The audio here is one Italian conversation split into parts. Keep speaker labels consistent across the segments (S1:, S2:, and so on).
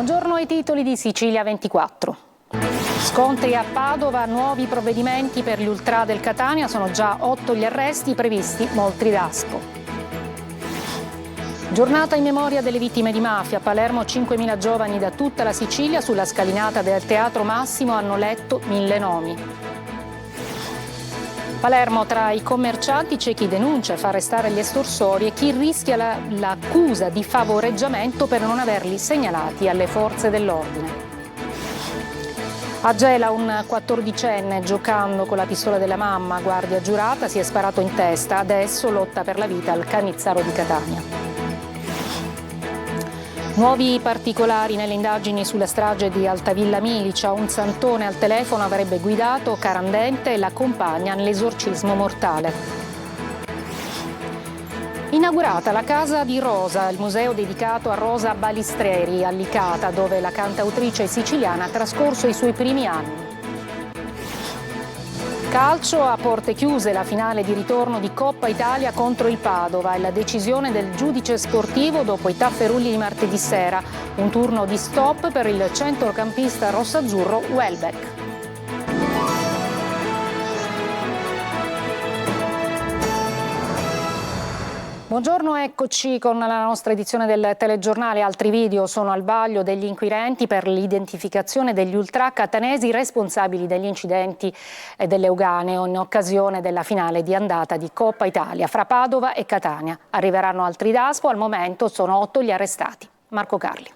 S1: Buongiorno ai titoli di Sicilia 24. Scontri a Padova, nuovi provvedimenti per gli ultra del Catania, sono già 8 gli arresti previsti, molti Daspo. Giornata in memoria delle vittime di mafia. A Palermo 5.000 giovani da tutta la Sicilia sulla scalinata del Teatro Massimo hanno letto 1.000 nomi. Palermo, tra i commercianti c'è chi denuncia e fa arrestare gli estorsori e chi rischia l'accusa di favoreggiamento per non averli segnalati alle forze dell'ordine. A Gela un 14enne giocando con la pistola della mamma, guardia giurata, si è sparato in testa, adesso lotta per la vita al Canizzaro di Catania. Nuovi particolari nelle indagini sulla strage di Altavilla Milicia. Un santone al telefono avrebbe guidato Carandente e la compagna nell'esorcismo mortale. Inaugurata la Casa di Rosa, il museo dedicato a Rosa Balistreri, a Licata, dove la cantautrice siciliana ha trascorso i suoi primi anni. Calcio, a porte chiuse la finale di ritorno di Coppa Italia contro il Padova e la decisione del giudice sportivo dopo i tafferugli di martedì sera. Un turno di stop per il centrocampista rossazzurro Welbeck. Buongiorno, eccoci con la nostra edizione del telegiornale. Altri video sono al vaglio degli inquirenti per l'identificazione degli ultra catanesi responsabili degli incidenti dell'Euganeo in occasione della finale di andata di Coppa Italia fra Padova e Catania. Arriveranno altri Daspo, al momento sono 8 gli arrestati. Marco Carli.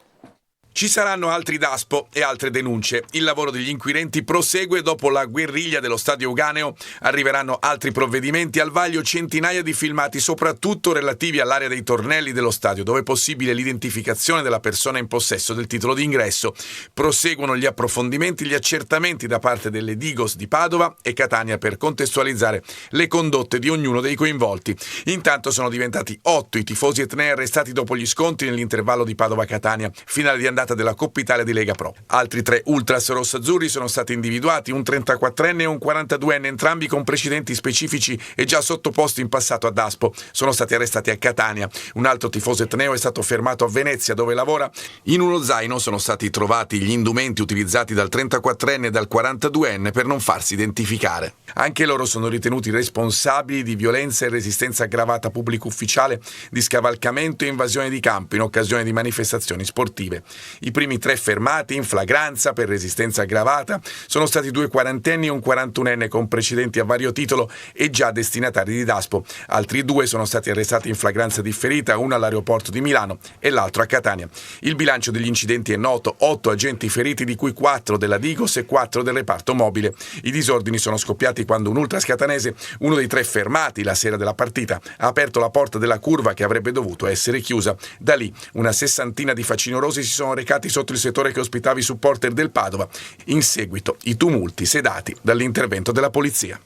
S2: Ci saranno altri Daspo e altre denunce. Il lavoro degli inquirenti prosegue dopo la guerriglia dello stadio Euganeo. Arriveranno altri provvedimenti, al vaglio centinaia di filmati, soprattutto relativi all'area dei tornelli dello stadio, dove è possibile l'identificazione della persona in possesso del titolo di ingresso. Proseguono gli approfondimenti, gli accertamenti da parte delle Digos di Padova e Catania per contestualizzare le condotte di ognuno dei coinvolti. Intanto sono diventati 8 i tifosi etnei arrestati dopo gli scontri nell'intervallo di Padova-Catania, finale di andata della Coppa Italia di Lega Pro. Altri 3 ultras rossazzurri sono stati individuati, un 34enne e un 42enne, entrambi con precedenti specifici e già sottoposti in passato a Daspo. Sono stati arrestati a Catania. Un altro tifoso etneo è stato fermato a Venezia, dove lavora. In uno zaino sono stati trovati gli indumenti utilizzati dal 34enne e dal 42enne per non farsi identificare. Anche loro sono ritenuti responsabili di violenza e resistenza aggravata pubblico ufficiale, di scavalcamento e invasione di campo in occasione di manifestazioni sportive. I primi 3 fermati in flagranza per resistenza aggravata sono stati 2 quarantenni e un 41enne con precedenti a vario titolo e già destinatari di Daspo. Altri 2 sono stati arrestati in flagranza differita, uno all'aeroporto di Milano e l'altro a Catania. Il bilancio degli incidenti è noto: 8 agenti feriti, di cui 4 della Digos e 4 del reparto mobile. I disordini sono scoppiati quando un ultras catanese, uno dei 3 fermati la sera della partita, ha aperto la porta della curva che avrebbe dovuto essere chiusa. Da lì una 60ina di facinorosi si sono recati sotto il settore che ospitava i supporter del Padova. In seguito i tumulti sedati dall'intervento della polizia.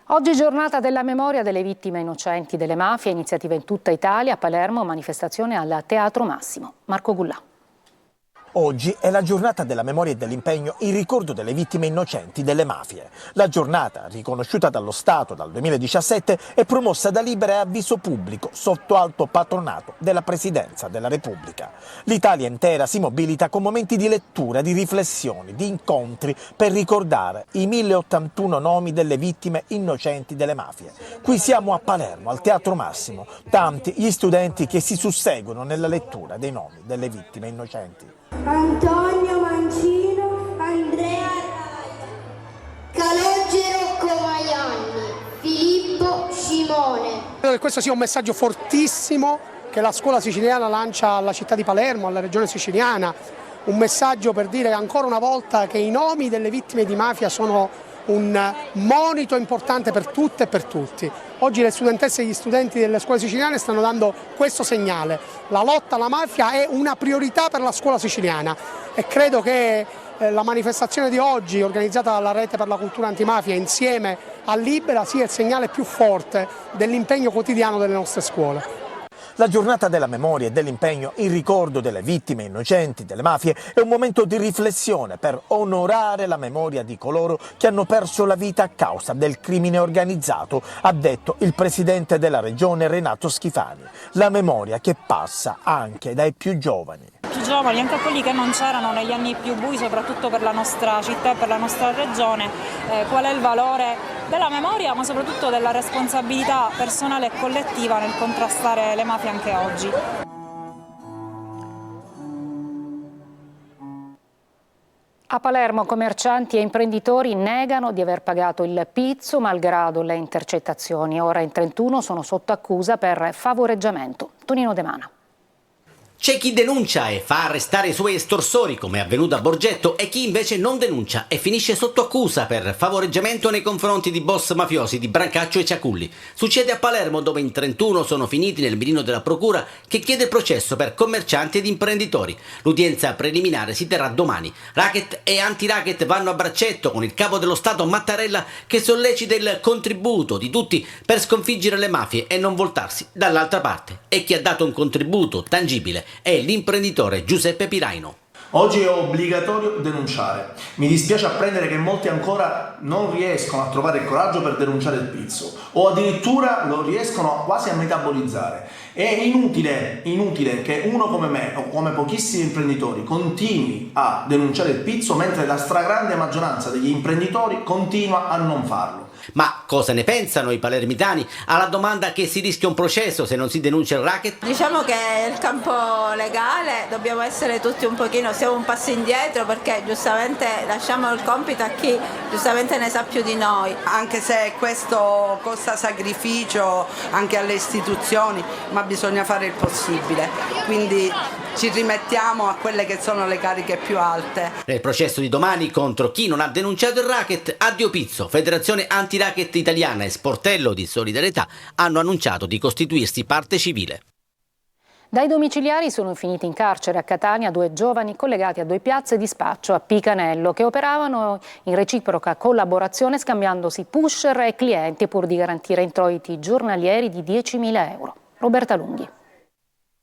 S1: Oggi giornata della memoria delle vittime innocenti delle mafie, iniziativa in tutta Italia. A Palermo manifestazione al Teatro Massimo. Marco Gullà.
S3: Oggi è la giornata della memoria e dell'impegno in ricordo delle vittime innocenti delle mafie. La giornata, riconosciuta dallo Stato dal 2017, è promossa da Libera e Avviso Pubblico sotto alto patronato della Presidenza della Repubblica. L'Italia intera si mobilita con momenti di lettura, di riflessioni, di incontri per ricordare i 1081 nomi delle vittime innocenti delle mafie. Qui siamo a Palermo, al Teatro Massimo. Tanti gli studenti che si susseguono nella lettura dei nomi delle vittime innocenti.
S4: Antonio Mancino, Andrea Calogero Comagliani, Filippo Simone.
S5: Credo che questo sia un messaggio fortissimo che la scuola siciliana lancia alla città di Palermo, alla regione siciliana, un messaggio per dire ancora una volta che i nomi delle vittime di mafia sono un monito importante per tutte e per tutti. Oggi le studentesse e gli studenti delle scuole siciliane stanno dando questo segnale. La lotta alla mafia è una priorità per la scuola siciliana e credo che la manifestazione di oggi, organizzata dalla Rete per la Cultura Antimafia insieme a Libera, sia il segnale più forte dell'impegno quotidiano delle nostre scuole.
S3: La giornata della memoria e dell'impegno in ricordo delle vittime innocenti delle mafie è un momento di riflessione per onorare la memoria di coloro che hanno perso la vita a causa del crimine organizzato, ha detto il presidente della regione Renato Schifani. La memoria che passa anche dai più giovani.
S6: tutti i giovani, anche a quelli che non c'erano negli anni più bui, soprattutto per la nostra città e per la nostra regione, qual è il valore della memoria, ma soprattutto della responsabilità personale e collettiva nel contrastare le mafie anche oggi.
S1: A Palermo commercianti e imprenditori negano di aver pagato il pizzo malgrado le intercettazioni. Ora in 31 sono sotto accusa per favoreggiamento. Tonino De Mana.
S7: C'è chi denuncia e fa arrestare i suoi estorsori, come è avvenuto a Borgetto, e chi invece non denuncia e finisce sotto accusa per favoreggiamento nei confronti di boss mafiosi di Brancaccio e Ciaculli. Succede a Palermo, dove in 31 sono finiti nel mirino della procura, che chiede il processo per commercianti ed imprenditori. L'udienza preliminare si terrà domani. Racket e anti-racket vanno a braccetto con il capo dello Stato Mattarella, che sollecita il contributo di tutti per sconfiggere le mafie e non voltarsi dall'altra parte. E chi ha dato un contributo tangibile è l'imprenditore Giuseppe Piraino.
S8: Oggi è obbligatorio denunciare. Mi dispiace apprendere che molti ancora non riescono a trovare il coraggio per denunciare il pizzo o addirittura lo riescono quasi a metabolizzare. È inutile che uno come me o come pochissimi imprenditori continui a denunciare il pizzo mentre la stragrande maggioranza degli imprenditori continua a non farlo.
S7: Ma cosa ne pensano i palermitani alla domanda che si rischia un processo se non si denuncia il racket?
S9: Diciamo che nel campo legale dobbiamo essere tutti un pochino, siamo un passo indietro, perché giustamente lasciamo il compito a chi giustamente ne sa più di noi.
S10: Anche se questo costa sacrificio anche alle istituzioni, ma bisogna fare il possibile, quindi ci rimettiamo a quelle che sono le cariche più alte.
S7: Nel processo di domani contro chi non ha denunciato il racket, Addio Pizzo, Federazione Anti-Racket Italiana e Sportello di Solidarietà hanno annunciato di costituirsi parte civile.
S1: Dai domiciliari sono finiti in carcere a Catania 2 giovani collegati a 2 piazze di spaccio a Picanello che operavano in reciproca collaborazione scambiandosi pusher e clienti pur di garantire introiti giornalieri di 10.000 euro. Roberta Lunghi.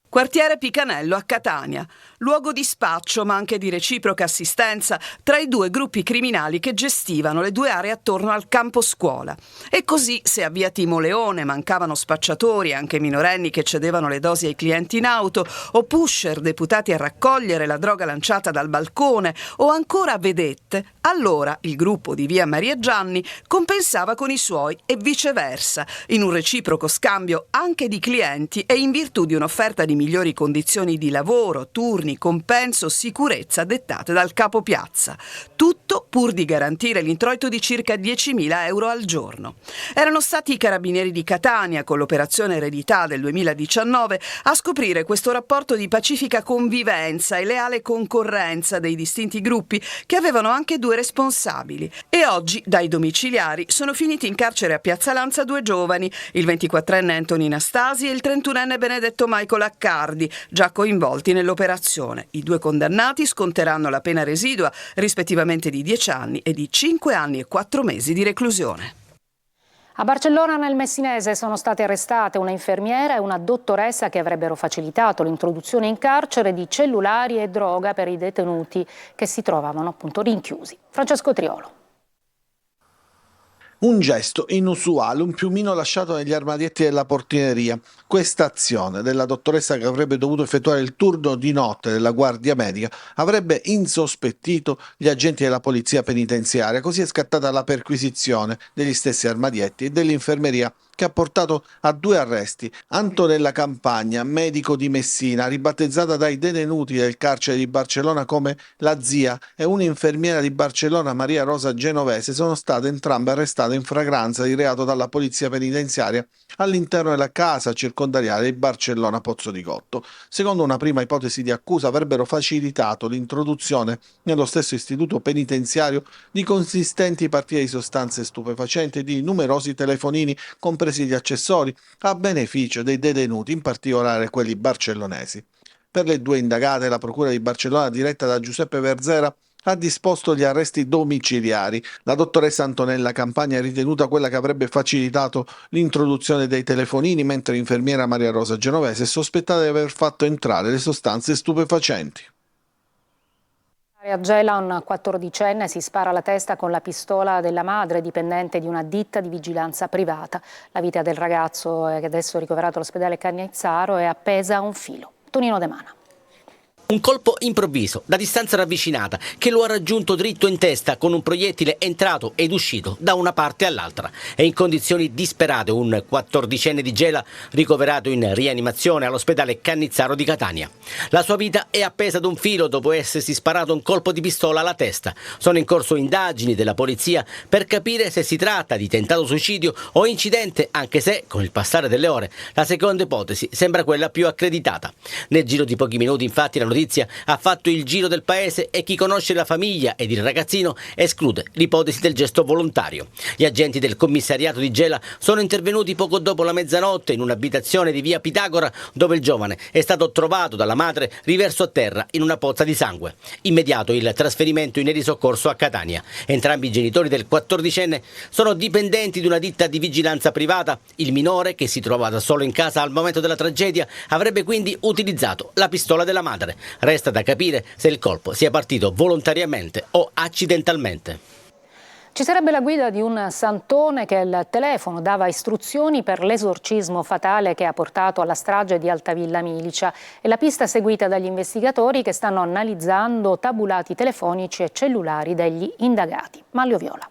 S11: Quartiere Picanello a Catania, luogo di spaccio ma anche di reciproca assistenza tra i 2 gruppi criminali che gestivano le 2 aree attorno al campo scuola. E così, se a via Timo Leone mancavano spacciatori e anche minorenni che cedevano le dosi ai clienti in auto, o pusher deputati a raccogliere la droga lanciata dal balcone, o ancora vedette, allora il gruppo di via Maria Gianni compensava con i suoi e viceversa, in un reciproco scambio anche di clienti e in virtù di un'offerta di migliori condizioni di lavoro, turni, compenso, sicurezza dettate dal capo piazza. Tutto pur di garantire l'introito di circa 10.000 euro al giorno. Erano stati i carabinieri di Catania, con l'operazione Eredità del 2019, a scoprire questo rapporto di pacifica convivenza e leale concorrenza dei distinti gruppi che avevano anche 2 responsabili. E oggi, dai domiciliari, sono finiti in carcere a Piazza Lanza 2 giovani, il 24enne Antonina Stasi e il 31enne Benedetto Michael Accardi, già coinvolti nell'operazione. I 2 condannati sconteranno la pena residua, rispettivamente di 10 anni e di 5 anni e 4 mesi di reclusione.
S1: A Barcellona nel Messinese sono state arrestate una infermiera e una dottoressa che avrebbero facilitato l'introduzione in carcere di cellulari e droga per i detenuti che si trovavano appunto rinchiusi. Francesco Triolo.
S12: Un gesto inusuale, un piumino lasciato negli armadietti della portineria. Questa azione della dottoressa, che avrebbe dovuto effettuare il turno di notte della guardia medica, avrebbe insospettito gli agenti della polizia penitenziaria. Così è scattata la perquisizione degli stessi armadietti e dell'infermeria, che ha portato a 2 arresti. Antonella Campagna, medico di Messina, ribattezzata dai detenuti del carcere di Barcellona come la zia, e un'infermiera di Barcellona, Maria Rosa Genovese, sono state entrambe arrestate in fragranza di reato dalla polizia penitenziaria all'interno della casa circondariale di Barcellona Pozzo di Cotto. Secondo una prima ipotesi di accusa, avrebbero facilitato l'introduzione nello stesso istituto penitenziario di consistenti partite di sostanze stupefacenti e di numerosi telefonini, compresi gli accessori, a beneficio dei detenuti, in particolare quelli barcellonesi. Per le 2 indagate, la procura di Barcellona, diretta da Giuseppe Verzera, ha disposto gli arresti domiciliari. La dottoressa Antonella Campagna è ritenuta quella che avrebbe facilitato l'introduzione dei telefonini, mentre l'infermiera Maria Rosa Genovese è sospettata di aver fatto entrare le sostanze stupefacenti.
S1: A Gela un 14enne si spara alla testa con la pistola della madre, dipendente di una ditta di vigilanza privata. La vita del ragazzo, che adesso è ricoverato all'ospedale Cannizzaro, è appesa a un filo. Tonino De Mana.
S7: Un colpo improvviso, da distanza ravvicinata, che lo ha raggiunto dritto in testa con un proiettile entrato ed uscito da una parte all'altra. E in condizioni disperate un 14enne di Gela ricoverato in rianimazione all'ospedale Cannizzaro di Catania. La sua vita è appesa ad un filo dopo essersi sparato un colpo di pistola alla testa. Sono in corso indagini della polizia per capire se si tratta di tentato suicidio o incidente, anche se, con il passare delle ore, la seconda ipotesi sembra quella più accreditata. Nel giro di pochi minuti, infatti, la notizia ha fatto il giro del paese e chi conosce la famiglia ed il ragazzino esclude l'ipotesi del gesto volontario. Gli agenti del commissariato di Gela sono intervenuti poco dopo la mezzanotte in un'abitazione di via Pitagora, dove il giovane è stato trovato dalla madre riverso a terra in una pozza di sangue. Immediato il trasferimento in elisoccorso a Catania. Entrambi i genitori del 14enne sono dipendenti di una ditta di vigilanza privata. Il minore, che si trova da solo in casa al momento della tragedia, avrebbe quindi utilizzato la pistola della madre. Resta da capire se il colpo sia partito volontariamente o accidentalmente.
S1: Ci sarebbe la guida di un santone che al telefono dava istruzioni per l'esorcismo fatale che ha portato alla strage di Altavilla Milicia. È la pista seguita dagli investigatori che stanno analizzando tabulati telefonici e cellulari degli indagati. Manlio Viola.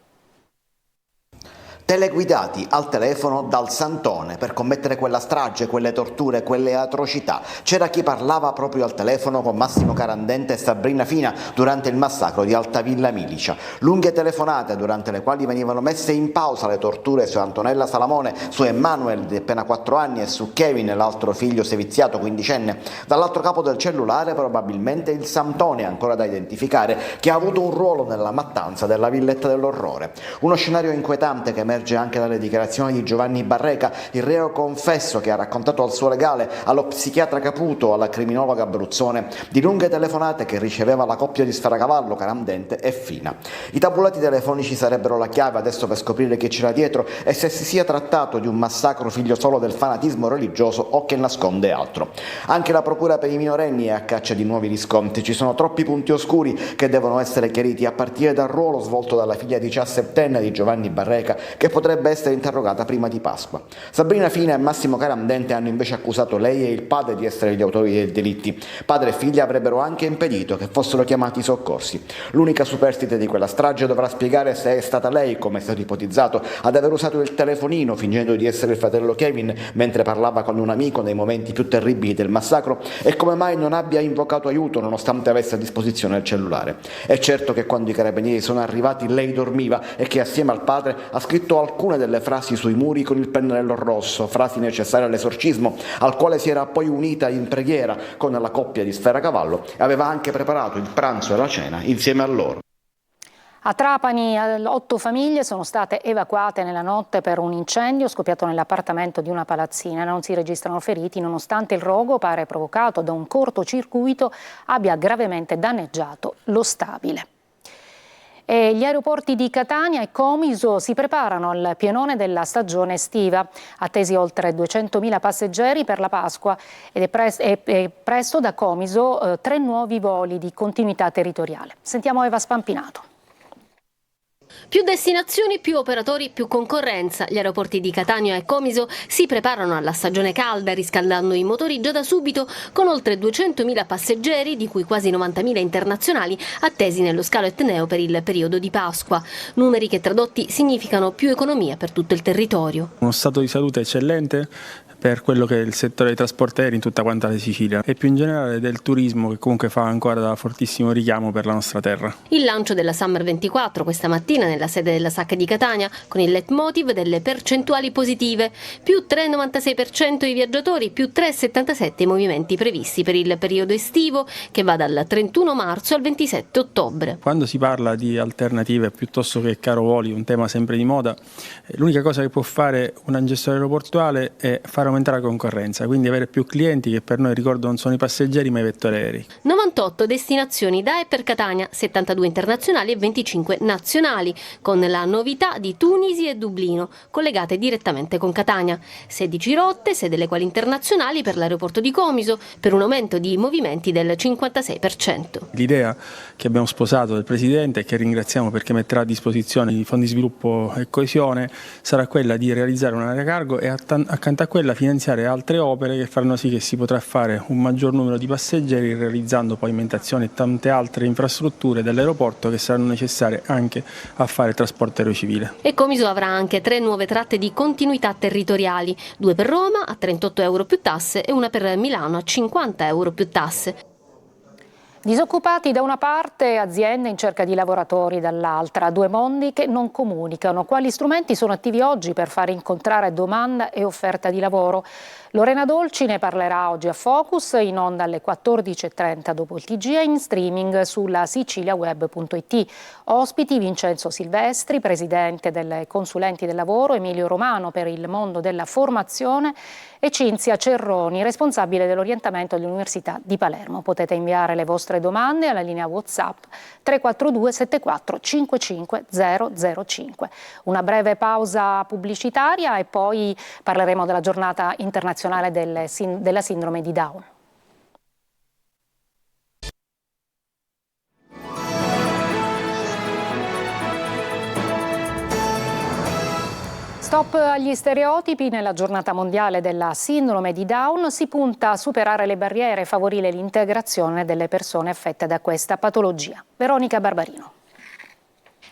S13: Teleguidati al telefono dal santone per commettere quella strage, quelle torture, quelle atrocità. C'era chi parlava proprio al telefono con Massimo Carandente e Sabrina Fina durante il massacro di Altavilla Milicia. Lunghe telefonate durante le quali venivano messe in pausa le torture su Antonella Salamone, su Emanuel di appena 4 anni e su Kevin, l'altro figlio seviziato quindicenne. Dall'altro capo del cellulare probabilmente il santone, ancora da identificare, che ha avuto un ruolo nella mattanza della Villetta dell'Orrore. Uno scenario inquietante che emerge anche dalle dichiarazioni di Giovanni Barreca, il reo confesso che ha raccontato al suo legale, allo psichiatra Caputo, alla criminologa Bruzzone, di lunghe telefonate che riceveva la coppia di Sferacavallo, Carandente e Fina. I tabulati telefonici sarebbero la chiave adesso per scoprire chi c'era dietro e se si sia trattato di un massacro figlio solo del fanatismo religioso o che nasconde altro. Anche la procura per i minorenni è a caccia di nuovi riscontri. Ci sono troppi punti oscuri che devono essere chiariti, a partire dal ruolo svolto dalla figlia 17enne di Giovanni Barreca, che potrebbe essere interrogata prima di Pasqua. Sabrina Fina e Massimo Carandente hanno invece accusato lei e il padre di essere gli autori dei delitti. Padre e figlia avrebbero anche impedito che fossero chiamati i soccorsi. L'unica superstite di quella strage dovrà spiegare se è stata lei, come è stato ipotizzato, ad aver usato il telefonino fingendo di essere il fratello Kevin mentre parlava con un amico nei momenti più terribili del massacro e come mai non abbia invocato aiuto nonostante avesse a disposizione il cellulare. È certo che quando i carabinieri sono arrivati lei dormiva e che assieme al padre ha scritto alcune delle frasi sui muri con il pennarello rosso, frasi necessarie all'esorcismo, al quale si era poi unita in preghiera con la coppia di Sferacavallo e aveva anche preparato il pranzo e la cena insieme a loro.
S1: A Trapani 8 famiglie sono state evacuate nella notte per un incendio scoppiato nell'appartamento di una palazzina. Non si registrano feriti nonostante il rogo, pare provocato da un cortocircuito, abbia gravemente danneggiato lo stabile. E gli aeroporti di Catania e Comiso si preparano al pienone della stagione estiva, attesi oltre 200.000 passeggeri per la Pasqua ed è presto da Comiso 3 nuovi voli di continuità territoriale. Sentiamo Eva Spampinato.
S14: Più destinazioni, più operatori, più concorrenza. Gli aeroporti di Catania e Comiso si preparano alla stagione calda, riscaldando i motori già da subito, con oltre 200.000 passeggeri, di cui quasi 90.000 internazionali, attesi nello scalo etneo per il periodo di Pasqua. Numeri che tradotti significano più economia per tutto il territorio.
S15: Uno stato di salute eccellente per quello che è il settore dei trasporti aerei in tutta quanta la Sicilia e più in generale del turismo, che comunque fa ancora da fortissimo richiamo per la nostra terra.
S14: Il lancio della Summer 24 questa mattina nella sede della SAC di Catania con il leitmotiv delle percentuali positive, più 3,96% i viaggiatori, più 3,77% i movimenti previsti per il periodo estivo che va dal 31 marzo al 27 ottobre.
S15: Quando si parla di alternative piuttosto che caro voli, un tema sempre di moda, l'unica cosa che può fare una gestione aeroportuale è fare aumentare la concorrenza, quindi avere più clienti che per noi, ricordo, non sono i passeggeri ma i vettori aerei.
S14: 98 destinazioni da e per Catania, 72 internazionali e 25 nazionali, con la novità di Tunisi e Dublino, collegate direttamente con Catania. 16 rotte, 6 delle quali internazionali per l'aeroporto di Comiso, per un aumento di movimenti del 56%.
S15: L'idea che abbiamo sposato del Presidente e che ringraziamo perché metterà a disposizione i fondi sviluppo e coesione sarà quella di realizzare un'area cargo e accanto a quella finanziare altre opere che faranno sì che si potrà fare un maggior numero di passeggeri realizzando pavimentazioni e tante altre infrastrutture dell'aeroporto che saranno necessarie anche a fare trasporto aereo civile.
S14: E Comiso avrà anche 3 nuove tratte di continuità territoriali, 2 per Roma a 38 euro più tasse e una per Milano a 50 euro più tasse.
S1: Disoccupati da una parte, aziende in cerca di lavoratori dall'altra, 2 mondi che non comunicano. Quali strumenti sono attivi oggi per far incontrare domanda e offerta di lavoro? Lorena Dolci ne parlerà oggi a Focus, in onda alle 14.30 dopo il TG e in streaming sulla siciliaweb.it. Ospiti Vincenzo Silvestri, presidente delle Consulenti del Lavoro, Emilio Romano per il mondo della formazione e Cinzia Cerroni, responsabile dell'orientamento dell'Università di Palermo. Potete inviare le vostre domande alla linea WhatsApp 342 74 55 005. Una breve pausa pubblicitaria e poi parleremo della giornata internazionale della sindrome di Down. Stop agli stereotipi. Nella giornata mondiale della sindrome di Down si punta a superare le barriere e favorire l'integrazione delle persone affette da questa patologia. Veronica Barbarino.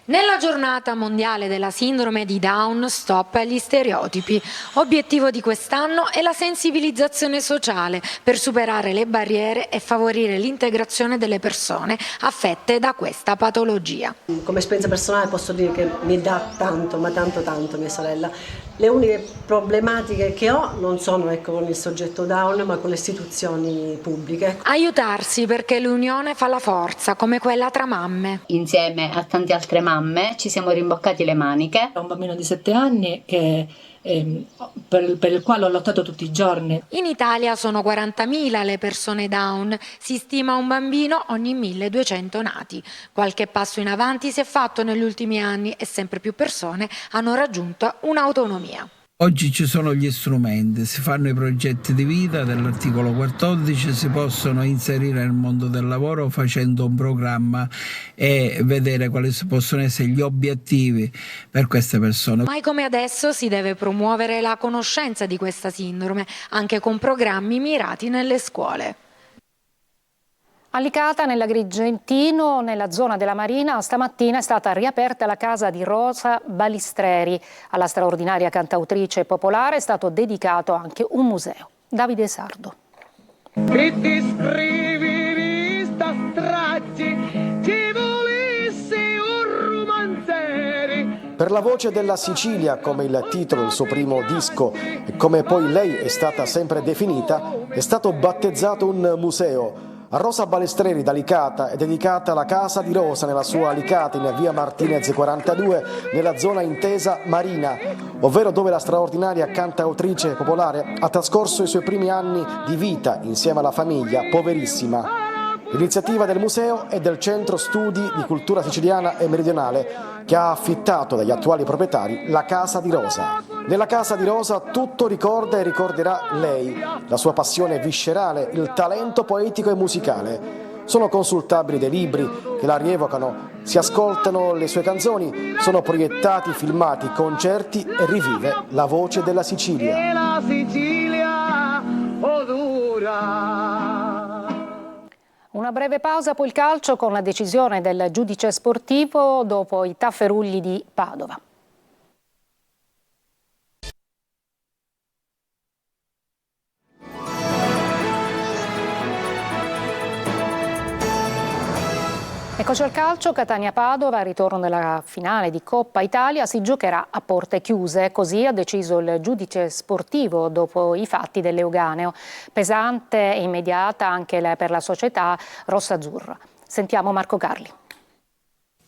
S16: Nella giornata mondiale della sindrome di Down, stop agli stereotipi. Obiettivo di quest'anno è la sensibilizzazione sociale per superare le barriere e favorire l'integrazione delle persone affette da questa patologia.
S17: Come esperienza personale posso dire che mi dà tanto, ma tanto mia sorella. Le uniche problematiche che ho non sono con il soggetto Down, ma con le istituzioni pubbliche.
S16: Aiutarsi perché l'unione fa la forza, come quella tra mamme.
S18: Insieme a tante altre mamme ci siamo rimboccati le maniche.
S19: Ho un bambino di 7 anni che per il quale ho lottato tutti i giorni.
S16: In Italia sono 40.000 le persone Down, si stima un bambino ogni 1.200 nati. Qualche passo in avanti si è fatto negli ultimi anni e sempre più persone hanno raggiunto un'autonomia.
S20: Oggi ci sono gli strumenti, si fanno i progetti di vita dell'articolo 14, si possono inserire nel mondo del lavoro facendo un programma e vedere quali possono essere gli obiettivi per queste persone.
S16: Mai come adesso si deve promuovere la conoscenza di questa sindrome, anche con programmi mirati nelle scuole.
S1: A Licata, nell'Agrigentino, nella zona della Marina, stamattina è stata riaperta la casa di Rosa Balistreri. Alla straordinaria cantautrice popolare è stato dedicato anche un museo. Davide Sardo.
S21: Che ti scrivi di sta stracci, ci volessi un romanziere.
S22: Per la voce della Sicilia, come il titolo del suo primo disco e come poi lei è stata sempre definita, è stato battezzato un museo. A Rosa Balistreri da Licata è dedicata la Casa di Rosa nella sua Licata in via Martinez 42 nella zona intesa Marina, ovvero dove la straordinaria cantautrice popolare ha trascorso i suoi primi anni di vita insieme alla famiglia poverissima. L'iniziativa del museo è del Centro Studi di Cultura Siciliana e Meridionale che ha affittato dagli attuali proprietari la Casa di Rosa. Nella Casa di Rosa tutto ricorda e ricorderà lei, la sua passione viscerale, il talento poetico e musicale. Sono consultabili dei libri che la rievocano, si ascoltano le sue canzoni, sono proiettati, filmati, concerti e rivive la voce della Sicilia.
S21: E la Sicilia odora.
S1: Una breve pausa, poi il calcio con la decisione del giudice sportivo dopo i tafferugli di Padova. Eccoci al calcio, Catania-Padova, ritorno nella finale di Coppa Italia, si giocherà a porte chiuse, così ha deciso il giudice sportivo dopo i fatti dell'Euganeo. Pesante e immediata anche per la società rossa-azzurra. Sentiamo Marco Carli.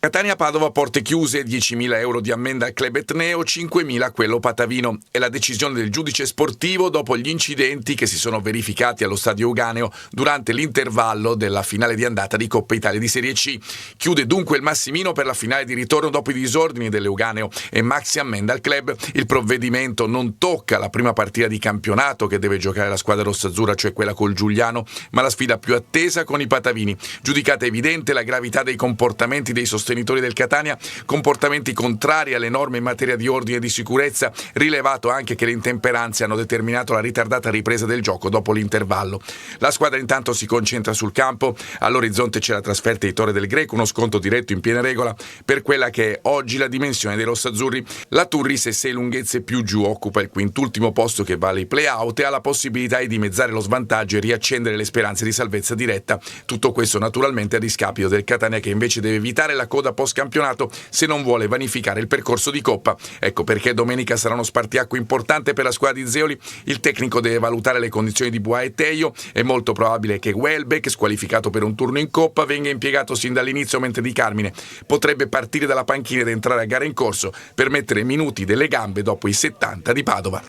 S2: Catania-Padova porte chiuse, 10.000 euro di ammenda al club etneo, 5.000 a quello patavino. È la decisione del giudice sportivo dopo gli incidenti che si sono verificati allo stadio Euganeo durante l'intervallo della finale di andata di Coppa Italia di Serie C. Chiude dunque il Massimino per la finale di ritorno dopo i disordini dell'Euganeo e maxi ammenda al club. Il provvedimento non tocca la prima partita di campionato che deve giocare la squadra rossazzurra, cioè quella col Giuliano, ma la sfida più attesa con i patavini. Giudicata evidente la gravità dei comportamenti dei sostenitori sostenitori del Catania comportamenti contrari alle norme in materia di ordine e di sicurezza, rilevato anche che le intemperanze hanno determinato la ritardata ripresa del gioco dopo l'intervallo. La squadra intanto si concentra sul campo, all'orizzonte c'è la trasferta di Torre del Greco, uno scontro diretto in piena regola per quella che è oggi la dimensione dei rossazzurri. La Turris e 6 lunghezze più giù occupa il quintultimo posto che vale i play-out e ha la possibilità di dimezzare lo svantaggio e riaccendere le speranze di salvezza diretta. Tutto questo naturalmente a discapito del Catania, che invece deve evitare la coda post campionato se non vuole vanificare il percorso di Coppa. Ecco perché domenica sarà uno spartiacque importante per la squadra di Zeoli. Il tecnico deve valutare le condizioni di Boa e Teio. È molto probabile che Welbeck, squalificato per un turno in Coppa, venga impiegato sin dall'inizio, mentre Di Carmine potrebbe partire dalla panchina ed entrare a gara in corso per mettere minuti delle gambe dopo i 70 di Padova.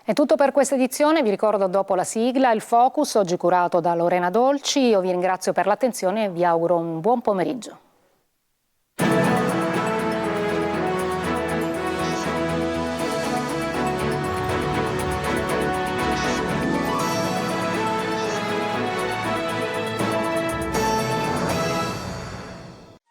S1: È tutto per questa edizione, vi ricordo dopo la sigla il Focus, oggi curato da Lorena Dolci. Io vi ringrazio per l'attenzione e vi auguro un buon pomeriggio.